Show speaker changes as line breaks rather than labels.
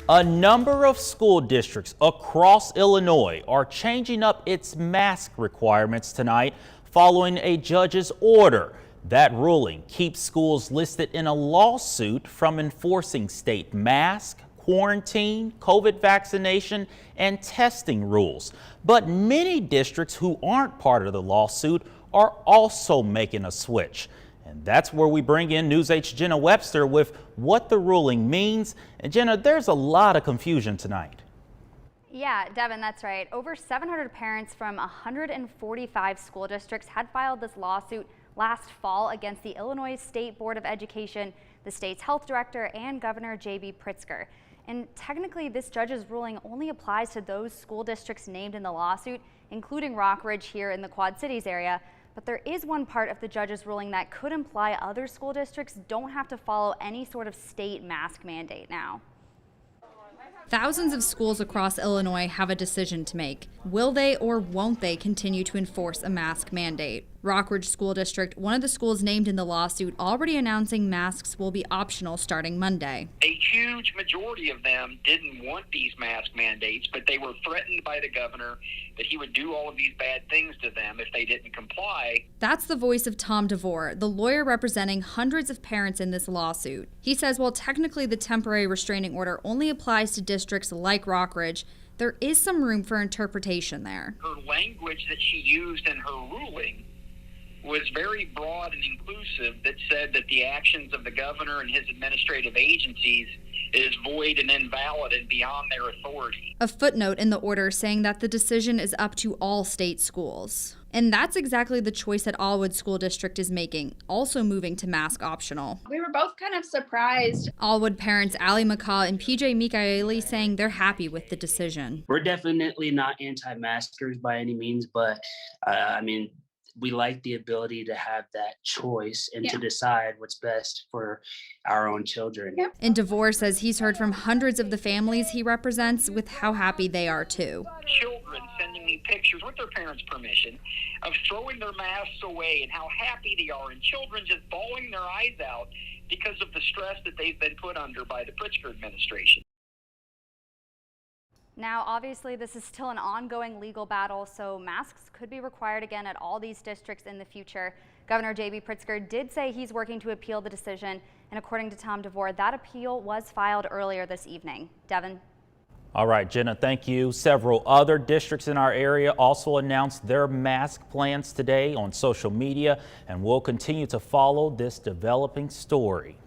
A number of school districts across Illinois are changing up its mask requirements tonight following a judge's order. That ruling keeps schools listed in a lawsuit from enforcing state mask, quarantine, COVID vaccination, and testing rules. But many districts who aren't part of the lawsuit are also making a switch. And that's where we bring in News 8's Jenna Webster with what the ruling means. And Jenna, there's a lot of confusion tonight.
Yeah, Devin, that's right. Over 700 parents from 145 school districts had filed this lawsuit last fall against the Illinois State Board of Education, the state's health director, and Governor J.B. Pritzker. And technically, this judge's ruling only applies to those school districts named in the lawsuit, including Rockridge here in the Quad Cities area. But there is one part of the judge's ruling that could imply other school districts don't have to follow any sort of state mask mandate now.
Thousands of schools across Illinois have a decision to make. Will they or won't they continue to enforce a mask mandate? Rockridge School District, one of the schools named in the lawsuit, already announcing masks will be optional starting Monday.
A huge majority of them didn't want these mask mandates, but they were threatened by the governor that he would do all of these bad things to them if they didn't comply.
That's the voice of Tom DeVore, the lawyer representing hundreds of parents in this lawsuit. He says while technically the temporary restraining order only applies to districts like Rockridge, there is some room for interpretation there.
Her language that she used in her ruling was very broad and inclusive, that said that the actions of the governor and his administrative agencies is void and invalid and beyond their authority.
A footnote in the order saying that the decision is up to all state schools. And that's exactly the choice that Allwood School District is making, also moving to mask optional.
We were both kind of surprised.
Allwood parents Ali McCaw and PJ Mikaeli saying they're happy with the decision.
We're definitely not anti-maskers by any means, but we like the ability to have that choice and to decide what's best for our own children.
Yep.
And DeVore says he's heard from hundreds of the families he represents with how happy they are too.
Children sending me pictures with their parents' permission of throwing their masks away and how happy they are, and children just bawling their eyes out because of the stress that they've been put under by the Pritzker administration.
Now, obviously, this is still an ongoing legal battle, so masks could be required again at all these districts in the future. Governor J.B. Pritzker did say he's working to appeal the decision, and according to Tom DeVore, that appeal was filed earlier this evening. Devin?
All right, Jenna, thank you. Several other districts in our area also announced their mask plans today on social media, and we'll continue to follow this developing story.